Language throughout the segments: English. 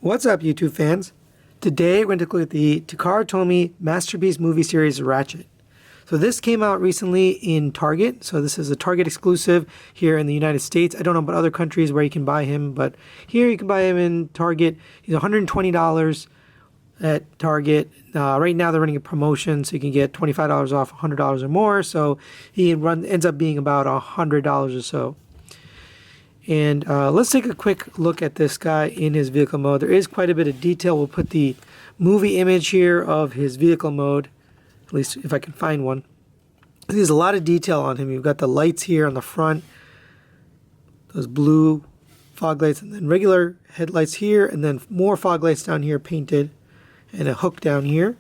What's up, YouTube fans? Today we're going to look at the Takara Tomy masterpiece movie series Ratchet. So this came out recently in Target. So this is a Target exclusive here in the United States. I don't know about other countries where you can buy him, but here you can buy him in Target. He's $120 at Target. Right now they're running a promotion, so you can get $25 off $100 or more. So he ends up being about $100 or so. And let's take a quick look at this guy in his vehicle mode. There is quite a bit of detail. We'll put the movie image here of his vehicle mode, at least if I can find one. There's a lot of detail on him. You've got the lights here on the front, those blue fog lights, and then regular headlights here, and then more fog lights down here painted, and a hook down here.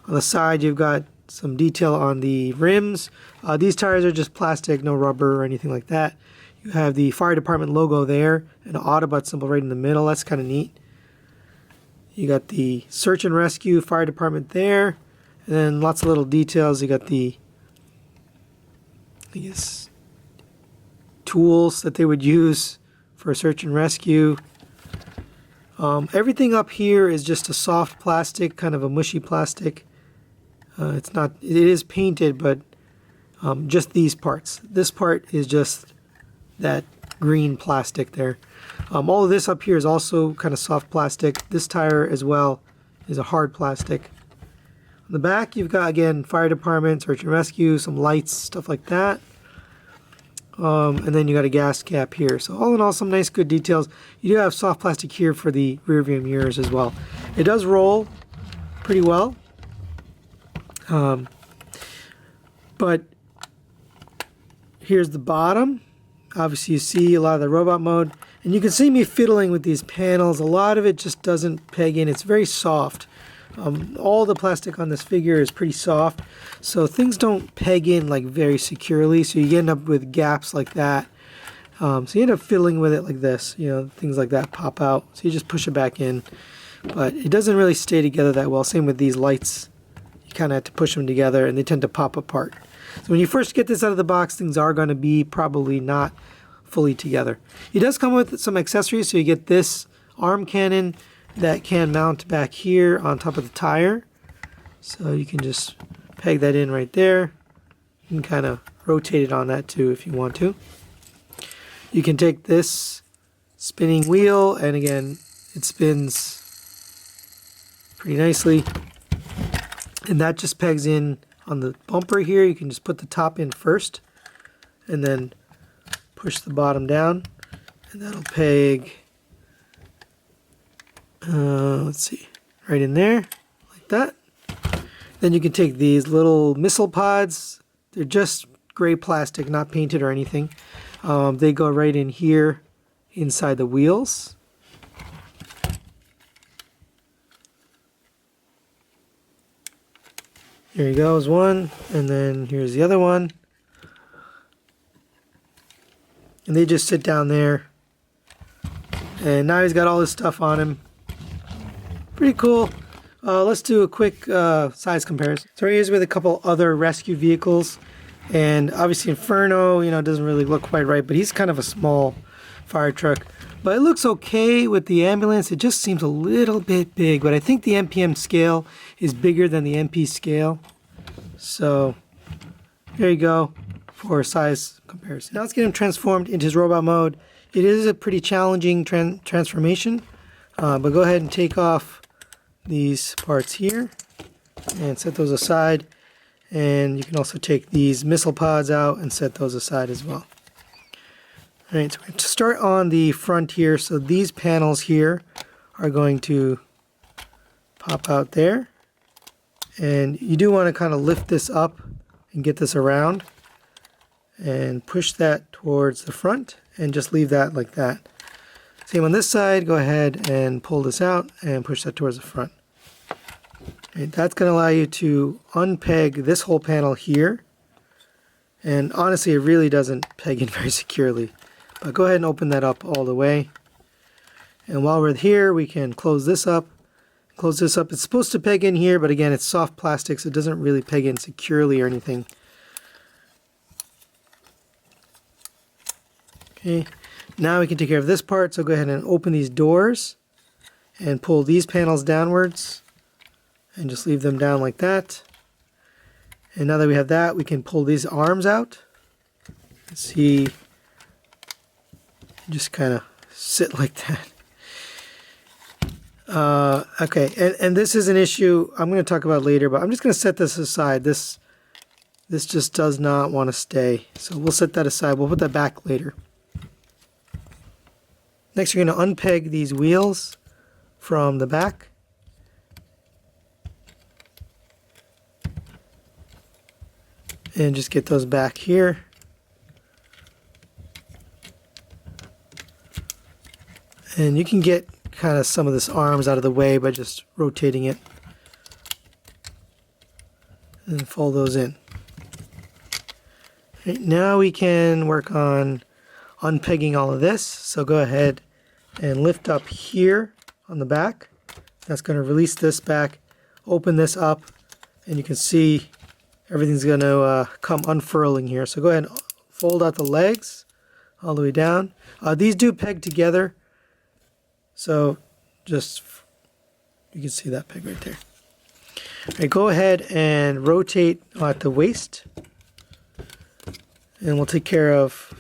On the side, you've got some detail on the rims. These tires are just plastic, no rubber or anything like that. You have the fire department logo there and an Autobot symbol right in the middle. That's kind of neat. You got the search and rescue fire department there, and then lots of little details. You got the, I guess, tools that they would use for search and rescue. Everything up here is just a soft plastic, kind of a mushy plastic. It's not. It is painted, but just these parts. This part is just that green plastic there. All of this up here is also kind of soft plastic. This tire as well is a hard plastic. On the back, you've got, again, fire department, search and rescue, some lights, stuff like that. And then you got a gas cap here. So all in all, some nice good details. You do have soft plastic here for the rear view mirrors as well. It does roll pretty well. But here's the bottom. Obviously you see a lot of the robot mode, and you can see me fiddling with these panels. A lot of it just doesn't peg in. It's very soft. All the plastic on this figure is pretty soft, so things don't peg in like very securely, so you end up with gaps like that. So you end up fiddling with it like this, you know, things like that pop out, so you just push it back in, but it doesn't really stay together that well. Same with these lights. You kind of have to push them together and they tend to pop apart. So when you first get this out of the box, things are going to be probably not fully together. It does come with some accessories, so you get this arm cannon that can mount back here on top of the tire. So you can just peg that in right there. You can kind of rotate it on that too if you want to. You can take this spinning wheel, and again, it spins pretty nicely. And that just pegs in on the bumper here. You can just put the top in first and then push the bottom down, and that'll peg, let's see, right in there like that. Then you can take these little missile pods. They're just gray plastic, not painted or anything. They go right in here inside the wheels. Here you go, is one, and then here's the other one. And they just sit down there. And now he's got all this stuff on him. Pretty cool. Let's do a quick size comparison. So here's with a couple other rescue vehicles. And obviously Inferno, you know, doesn't really look quite right, but he's kind of a small fire truck. But it looks okay with the ambulance. It just seems a little bit big, but I think the MPM scale is bigger than the MP scale. So there you go for a size comparison. Now let's get him transformed into his robot mode. It is a pretty challenging transformation, but go ahead and take off these parts here and set those aside. And you can also take these missile pods out and set those aside as well. Alright, so we're going to start on the front here. So these panels here are going to pop out there. And you do want to kind of lift this up and get this around. And push that towards the front and just leave that like that. Same on this side. Go ahead and pull this out and push that towards the front. Right, that's going to allow you to unpeg this whole panel here. And honestly, it really doesn't peg in very securely. But go ahead and open that up all the way. And while we're here, we can close this up. Close this up. It's supposed to peg in here, but again, it's soft plastic, so it doesn't really peg in securely or anything. Okay, now we can take care of this part. So go ahead and open these doors. and pull these panels downwards and just leave them down like that. And now that we have that, we can pull these arms out. See, just kind of sit like that. Okay, and this is an issue I'm going to talk about later, but I'm just going to set this aside. This just does not want to stay, so we'll set that aside. We'll put that back later. Next, you're going to unpeg these wheels from the back. And just get those back here. And you can get kind of some of this arms out of the way by just rotating it. And fold those in. Right, now we can work on unpegging all of this. So go ahead and lift up here on the back. That's going to release this back. Open this up, and you can see everything's going to come unfurling here. So go ahead and fold out the legs all the way down. These do peg together. So just, you can see that peg right there. All right, go ahead and rotate at the waist. And we'll take care of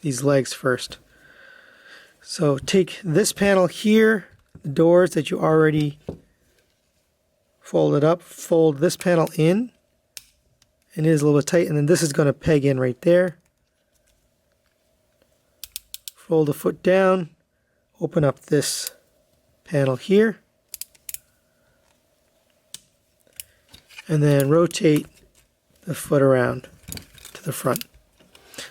these legs first. So take this panel here, the doors that you already folded up, fold this panel in. And it is a little bit tight, and then this is going to peg in right there. Fold the foot down, open up this panel here, and then rotate the foot around to the front.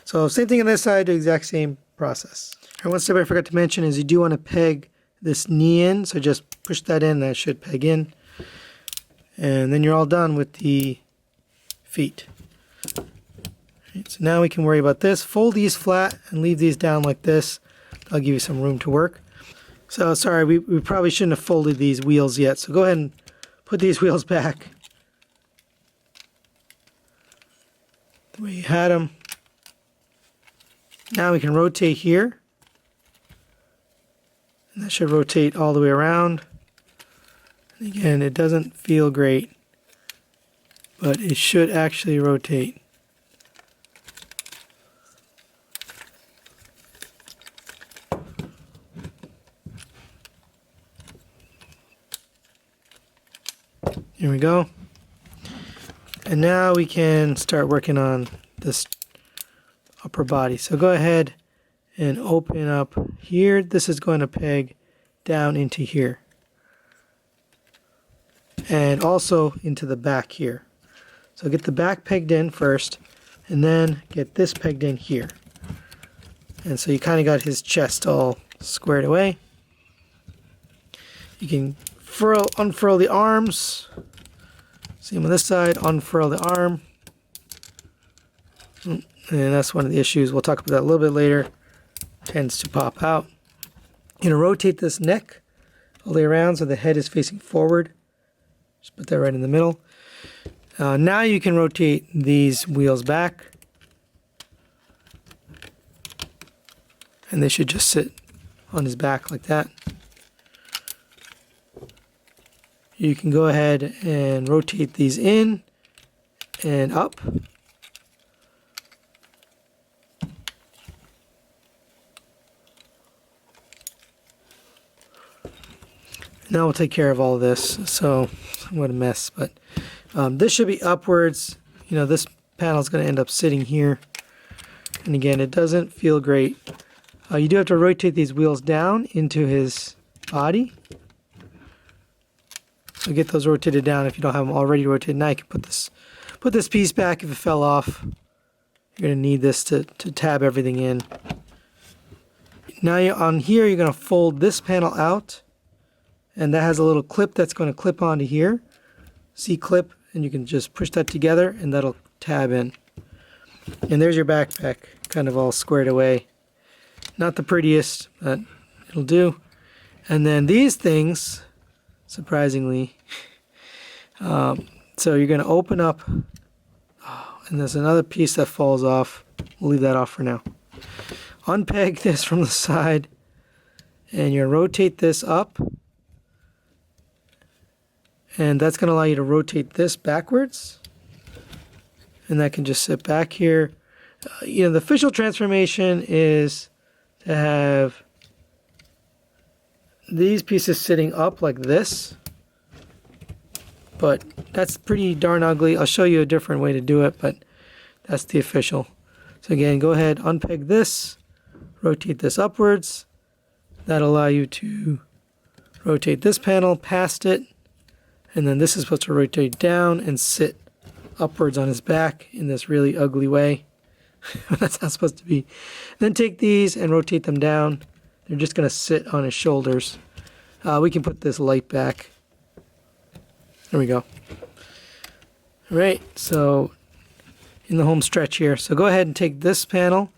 So same thing on this side, the exact same process. And one step I forgot to mention is you do want to peg this knee in, so just push that in, that should peg in. And then you're all done with the feet. Right, so now we can worry about this. Fold these flat and leave these down like this. I'll give you some room to work. So sorry, we probably shouldn't have folded these wheels yet. So go ahead and put these wheels back the way you had them. Now we can rotate here. And that should rotate all the way around. And again, it doesn't feel great, but it should actually rotate. Here we go. And now we can start working on this upper body. So go ahead and open up here. This is going to peg down into here. And also into the back here. So get the back pegged in first, and then get this pegged in here. And so you kind of got his chest all squared away. You can unfurl the arms. Same on this side, unfurl the arm. And that's one of the issues. We'll talk about that a little bit later. Tends to pop out. You're going to rotate this neck all the way around so the head is facing forward. Just put that right in the middle. Now you can rotate these wheels back. And they should just sit on his back like that. You can go ahead and rotate these in and up. Now we'll take care of all of this. So what a mess, but this should be upwards. You know, this panel is going to end up sitting here. And again, it doesn't feel great. You do have to rotate these wheels down into his body. So get those rotated down if you don't have them already rotated. Now you can put this piece back if it fell off. You're going to need this to tab everything in. Now on here, you're going to fold this panel out. And that has a little clip that's going to clip onto here. C-clip, and you can just push that together and that'll tab in. And there's your backpack, kind of all squared away. Not the prettiest, but it'll do. And then these things, surprisingly, so you're going to open up, and there's another piece that falls off. We'll leave that off for now. Unpeg this from the side, and you're going to rotate this up And that's going to allow you to rotate this backwards. And that can just sit back here. You know, the official transformation is to have these pieces sitting up like this. But that's pretty darn ugly. I'll show you a different way to do it, but that's the official. So again, go ahead, unpeg this, rotate this upwards. That'll allow you to rotate this panel past it. And then this is supposed to rotate down and sit upwards on his back in this really ugly way. That's how it's supposed to be. Then take these and rotate them down. They're just going to sit on his shoulders. We can put this light back. There we go. All right, so in the home stretch here. So go ahead and take this panel,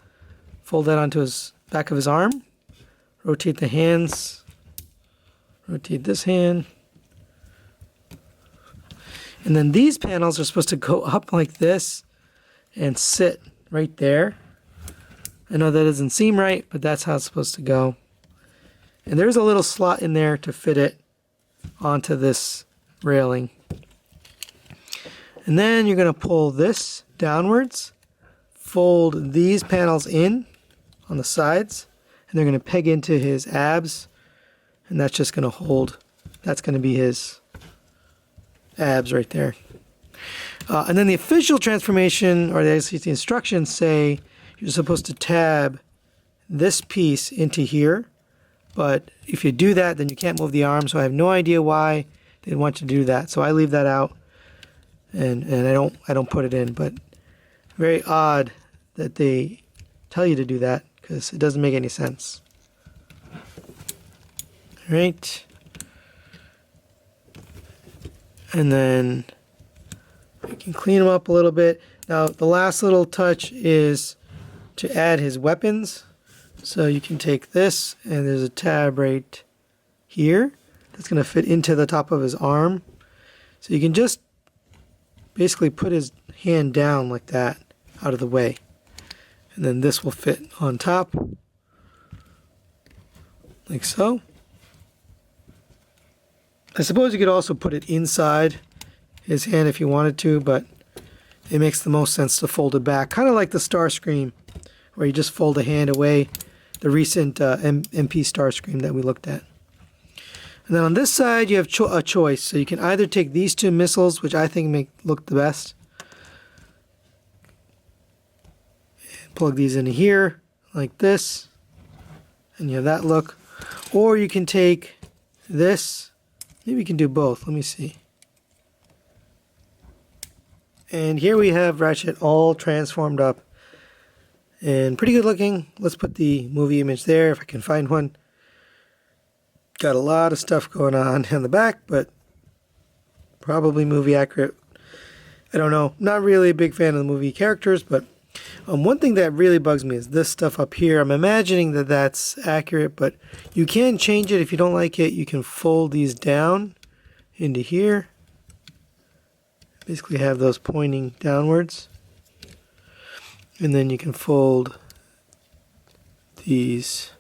fold that onto his back of his arm, rotate the hands, rotate this hand. And then these panels are supposed to go up like this and sit right there. I know that doesn't seem right, but that's how it's supposed to go. And there's a little slot in there to fit it onto this railing. And then you're going to pull this downwards, fold these panels in on the sides, and they're going to peg into his abs, and that's just going to hold. That's going to be his abs right there. And then the official transformation, or the instructions say you're supposed to tab this piece into here, but if you do that, then you can't move the arm, so I have no idea why they'd want you to do that. So I leave that out, and I don't put it in, but very odd that they tell you to do that, because it doesn't make any sense. All right. And then we can clean them up a little bit. Now the last little touch is to add his weapons. So you can take this, and there's a tab right here that's going to fit into the top of his arm. So you can just basically put his hand down like that out of the way. And then this will fit on top like so. I suppose you could also put it inside his hand if you wanted to, but it makes the most sense to fold it back. Kind of like the Starscream, where you just fold a hand away, the recent MP Starscream that we looked at. And then on this side, you have a choice. So you can either take these two missiles, which I think look the best, and plug these into here like this, and you have that look. Or you can take this. Maybe we can do both. Let me see. And here we have Ratchet all transformed up. And pretty good looking. Let's put the movie image there if I can find one. Got a lot of stuff going on in the back, but probably movie accurate. I don't know. Not really a big fan of the movie characters, but one thing that really bugs me is this stuff up here. I'm imagining that that's accurate, but you can change it if you don't like it. You can fold these down into here. Basically have those pointing downwards. And then you can fold these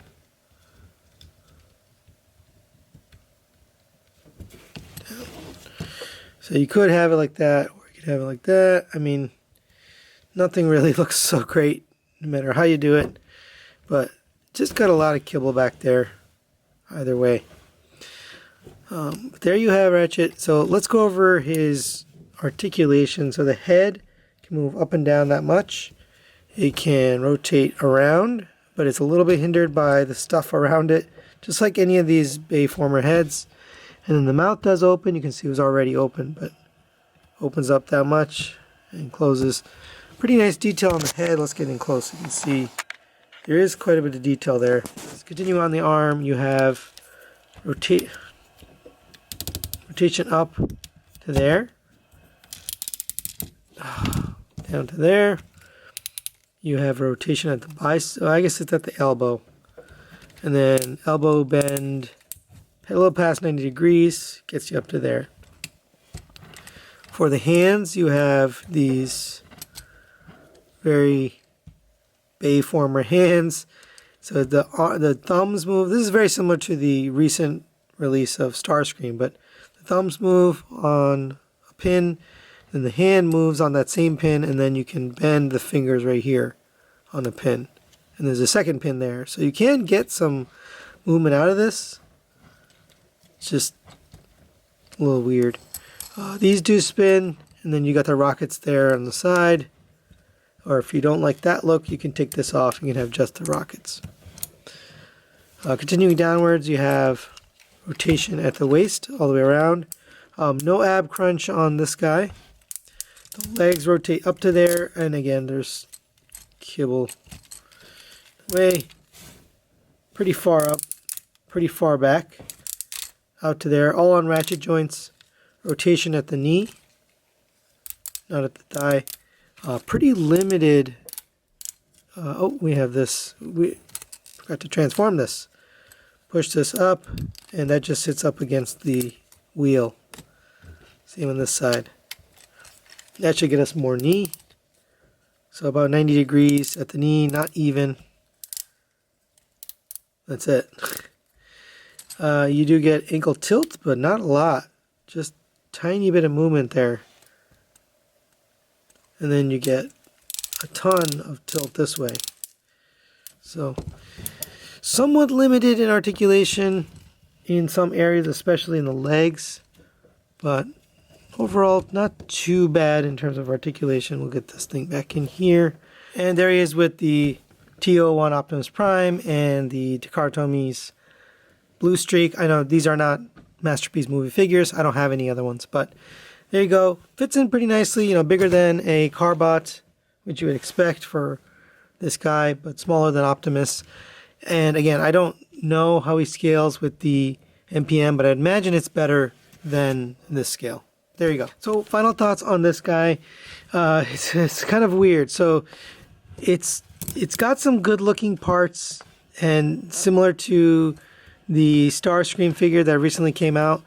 down. So you could have it like that, or you could have it like that. I mean, nothing really looks so great no matter how you do it, but just got a lot of kibble back there either way. There you have Ratchet. So let's go over his articulation. So the head can move up and down that much. It can rotate around, but it's a little bit hindered by the stuff around it, just like any of these Bayformer heads. And then the mouth does open. You can see it was already open, but opens up that much and closes. Pretty nice detail on the head. Let's get in close. You can see there is quite a bit of detail there. Let's continue on the arm. You have rotation up to there, down to there. You have rotation at the bicep. I guess it's at the elbow, and then elbow bend a little past 90 degrees gets you up to there. For the hands, you have these very Bayformer hands. So the thumbs move. This is very similar to the recent release of Starscream, but the the thumbs move on a pin, and the hand moves on that same pin, and then you can bend the fingers right here on the pin. And there's a second pin there. So you can get some movement out of this. It's just a little weird. These do spin, and then you got the rockets there on the side. Or if you don't like that look, you can take this off and you can have just the rockets. Continuing downwards, you have rotation at the waist all the way around. No ab crunch on this guy. The legs rotate up to there, and again, there's kibble way pretty far up, pretty far back, out to there, all on ratchet joints. Rotation at the knee, not at the thigh. Pretty limited. Oh, we have this. We forgot to transform this. Push this up, and that just sits up against the wheel. Same on this side. That should get us more knee. So about 90 degrees at the knee, not even. That's it. You do get ankle tilt, but not a lot. Just tiny bit of movement there. And then you get a ton of tilt this way. So somewhat limited in articulation in some areas, especially in the legs. But overall, not too bad in terms of articulation. We'll get this thing back in here. And there he is with the TO1 Optimus Prime and the Takara Tomy's Blue Streak. I know these are not Masterpiece movie figures. I don't have any other ones, but there you go. Fits in pretty nicely, you know, bigger than a Carbot, which you would expect for this guy, but smaller than Optimus. And again, I don't know how he scales with the MPM, but I imagine it's better than this scale. There you go. So final thoughts on this guy. It's kind of weird. So it's got some good looking parts, and similar to the Starscream figure that recently came out,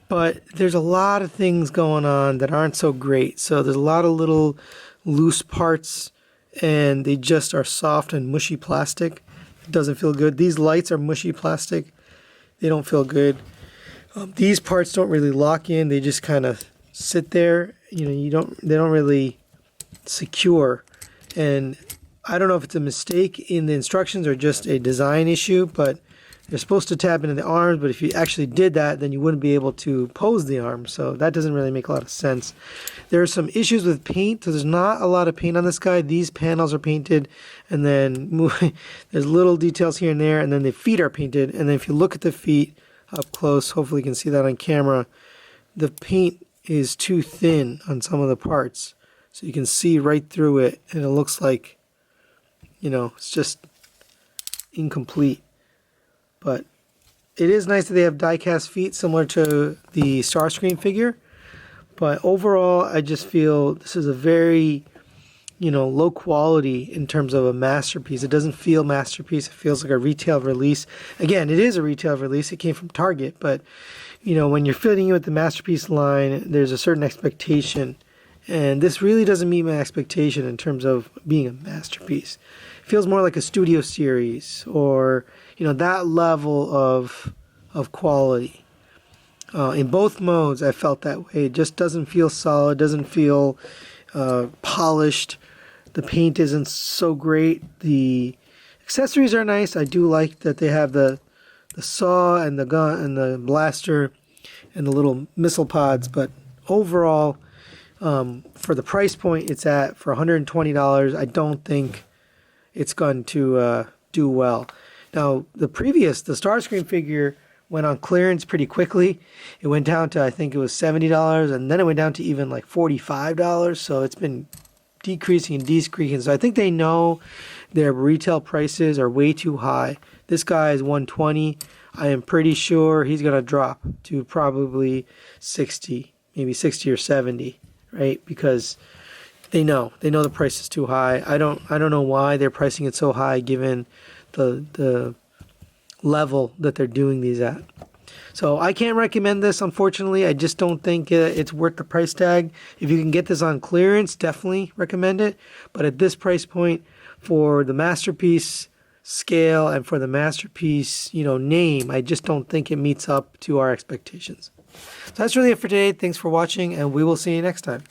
but there's a lot of things going on that aren't so great. So there's a lot of little loose parts, and they just are soft and mushy plastic. It doesn't feel good. These lights are mushy plastic. They don't feel good. These parts don't really lock in. They just kind of sit there. You know, they don't really secure. And I don't know if it's a mistake in the instructions or just a design issue, but they're supposed to tap into the arms, but if you actually did that, then you wouldn't be able to pose the arms. So that doesn't really make a lot of sense. There are some issues with paint. So there's not a lot of paint on this guy. These panels are painted, and then there's little details here and there, and then the feet are painted. And then if you look at the feet up close, hopefully you can see that on camera, the paint is too thin on some of the parts. So you can see right through it, and it looks like, you know, it's just incomplete. But it is nice that they have die-cast feet similar to the Starscream figure. But overall, I just feel this is a very, you know, low quality in terms of a masterpiece. It doesn't feel masterpiece. It feels like a retail release. Again, it is a retail release. It came from Target. But, you know, when you're fitting it with the masterpiece line, there's a certain expectation. And this really doesn't meet my expectation in terms of being a masterpiece. It feels more like a studio series, or, you know, that level of quality. In both modes, I felt that way. It just doesn't feel solid, doesn't feel polished. The paint isn't so great. The accessories are nice. I do like that they have the saw and the gun and the blaster and the little missile pods. But overall, for the price point it's at, for $120, I don't think it's going to do well. Now, the Starscream figure went on clearance pretty quickly. It went down to, I think it was $70, and then it went down to even like $45. So it's been decreasing and decreasing. So I think they know their retail prices are way too high. This guy is $120. I am pretty sure he's going to drop to probably 60, maybe 60 or 70, right? Because they know the price is too high. I don't know why they're pricing it so high given the level that they're doing these at. So I can't recommend this, unfortunately. I just don't think it's worth the price tag. If you can get this on clearance, definitely recommend it. But at this price point, for the masterpiece scale and for the masterpiece, you know, name, I just don't think it meets up to our expectations. So that's really it for today. Thanks for watching, and we will see you next time.